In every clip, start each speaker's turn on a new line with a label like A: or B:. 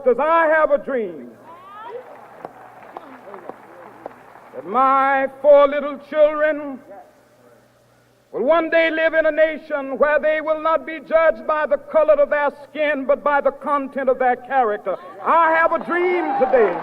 A: Because I have a dream that my 4 little children will one day live in a nation where they will not be judged by the color of their skin, but by the content of their character. I have a dream today.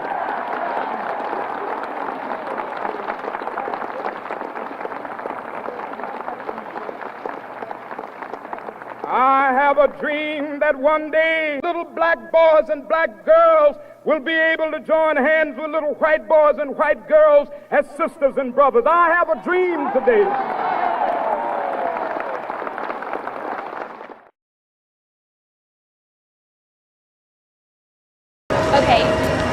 A: I have a dream that one day little black boys and black girls will be able to join hands with little white boys and white girls as sisters and brothers. I have a dream today.
B: Okay,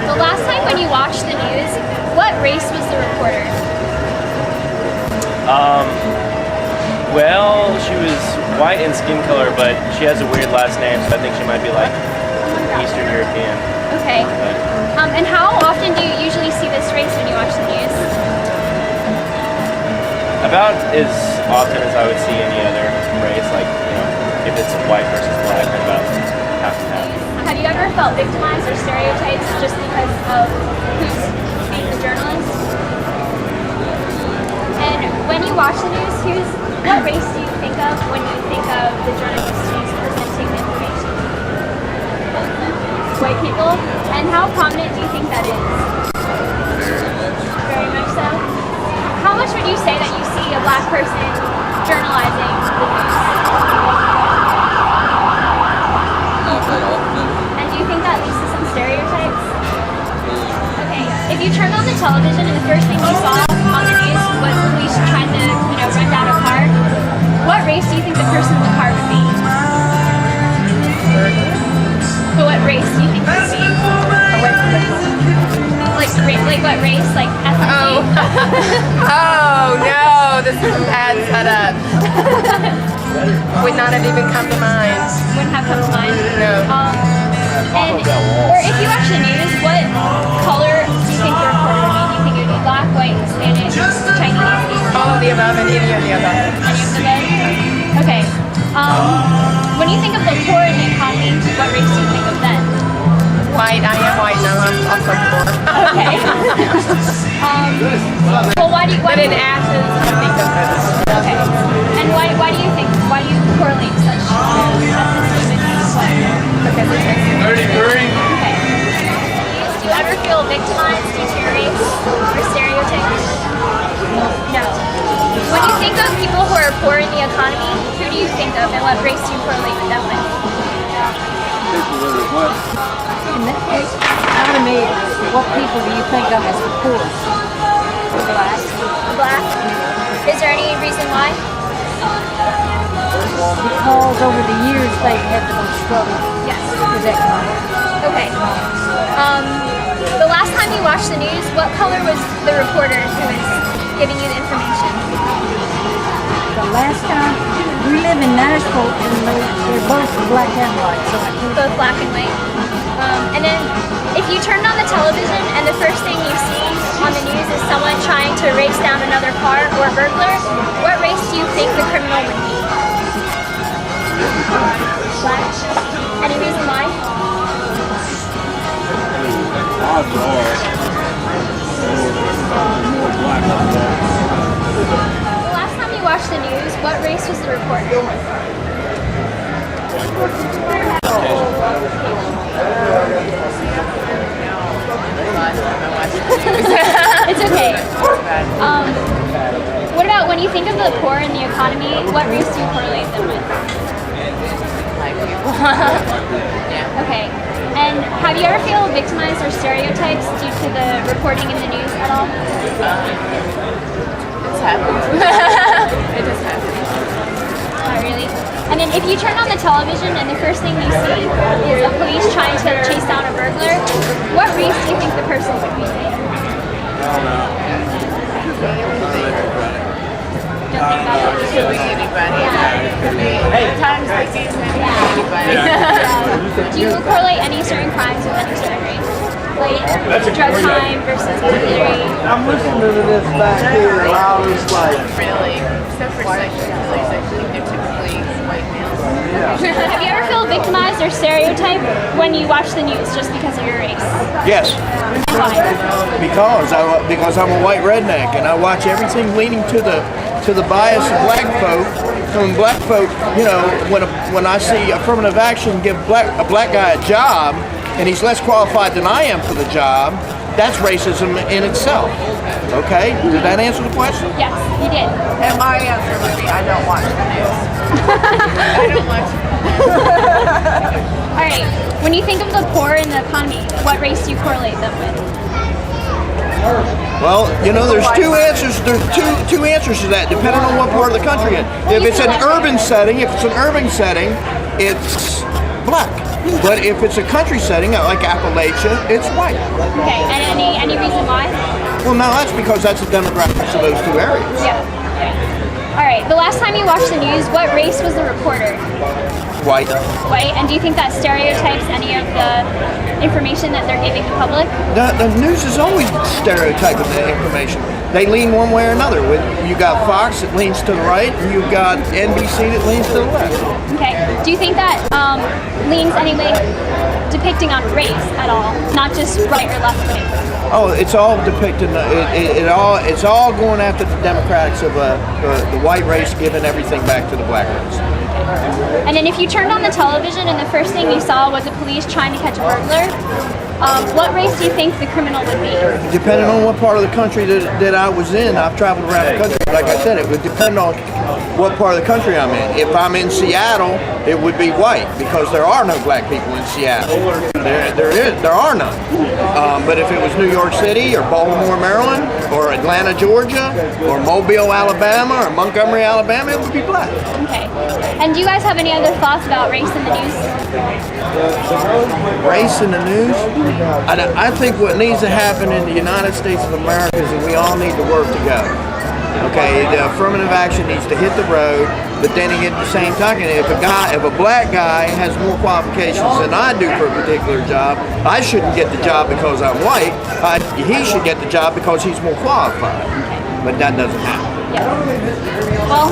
B: the last time when you watched the news, what race was the reporter?
C: Well, she was white in skin color, but she has a weird last name, so I think she might be like Eastern European.
B: Okay. And how often do you usually see this race when you watch the news?
C: About as often as I would see any other race, like, you know, if it's white versus black, about half and half.
B: Have you ever felt victimized or stereotyped just because of who's being the journalist? And when you watch the news, what race do you think of when you think of the journalist who's presenting the information? White people? And how prominent do you think that is? Very much so. How much would you say that you see a black person journalizing the news? And do you think that leads to some stereotypes? Okay, if you turned on the television and the first thing you saw on the news was police trying to, run down a car, what race do you think the person in the car would be? But what race do you think it would be? Like what race? Like ethnicity?
D: Oh no, this is a bad setup. Would not have even come to mind.
B: Wouldn't have come to mind?
D: No.
B: Or if you watch the news, what color do you think the reporter would be? Do you think it would be black, white, Hispanic, Chinese?
D: All of the above and any of the above.
B: Any of the above? Okay. When you think of the poor in the economy, what race do you think of then?
D: White, I am white now, I'm also poor.
B: Okay. Well, why do
D: But in Athens, I think of this.
B: Okay. And why do you correlate such ethnicity with what?
D: Because it's
C: 33.
B: Okay. Do you ever feel victimized due to your race or stereotypes? No. When you think of people who are poor in the economy, who do you think of and what race do you correlate with them with?
E: In the economy, what people do you think of as the poor?
B: Black. Black? Is there any reason why?
E: Because over the years they've had the most struggle.
B: Yes.
E: With economics.
B: Okay. The last time you watched the news, what color was the reporter who was giving you the information?
E: The last time, we live in Nashville and they're both black and white. So
B: Both black and white. And then if you turned on the television and the first thing you see on the news is someone trying to race down another car or a burglar, what race do you think the criminal would be? Black. Any reason why? The last time you watched the news, what race was the reporter? It's okay. What about when you think of the poor in the economy, what race do you correlate them with? Okay. And have you ever feel victimized or stereotypes due to the reporting in the news at all?
D: It's happened. It does happen.
B: Not really. And then if you turn on the television and the first thing you see is a police trying to chase down a burglar, what race do you think the person would be?
D: Could be anybody. Times like these, anybody.
B: Do you correlate any certain crimes with any certain race? Like drug crime versus burglary?
F: I'm listening to this back here loud as like.
D: Really, except for sexually, they're typically white males.
B: Have you ever felt victimized or stereotyped when you watch the news just because of your race?
G: Yes,
B: Why?
G: because I'm a white redneck and I watch everything leading to the bias of black folk. So when black folk, when I see affirmative action give a black guy a job and he's less qualified than I am for the job, that's racism in itself. Okay? Did that answer the question?
B: Yes, you did.
D: And my answer would be I don't watch the news. I don't watch
B: All right. When you think of the poor and the economy, what race do you correlate them with?
G: Well, there's two answers. There's two answers to that, depending on what part of the country it's in. If it's an urban setting, it's black. But if it's a country setting, like Appalachia, it's white.
B: Okay. And any reason why?
G: Well, no, that's because that's the demographics of those two areas.
B: Yeah. All right. The last time you watched the news, what race was the reporter?
G: White.
B: White. And do you think that stereotypes any of the information that they're giving the public?
G: The news is always stereotyping the information. They lean one way or another. You got Fox that leans to the right, and you've got NBC that leans to the left.
B: Okay. Do you think that leans anyway depicting on race at all, not just right or left wing?
G: Oh, it's all depicting. It's all going after the democrats of the white race, giving everything back to the black race.
B: And then if you turned on the television and the first thing you saw was the police trying to catch a burglar, what race do you think the criminal would be?
G: Depending on what part of the country that I was in, I've traveled around the country. Like I said, it would depend on what part of the country I'm in. If I'm in Seattle, it would be white because there are no black people in Seattle. There are none. But if it was New York City or Baltimore, Maryland, or Atlanta, Georgia, or Mobile, Alabama, or Montgomery, Alabama, it would be black.
B: Okay. And do you guys have any other thoughts about race in the news?
G: Race in the news? I think what needs to happen in the United States of America is that we all need to work together. Okay, the affirmative action needs to hit the road, but then at the same time, if a black guy has more qualifications than I do for a particular job, I shouldn't get the job because I'm white. He should get the job because he's more qualified. But that doesn't happen.
B: Yeah. Well.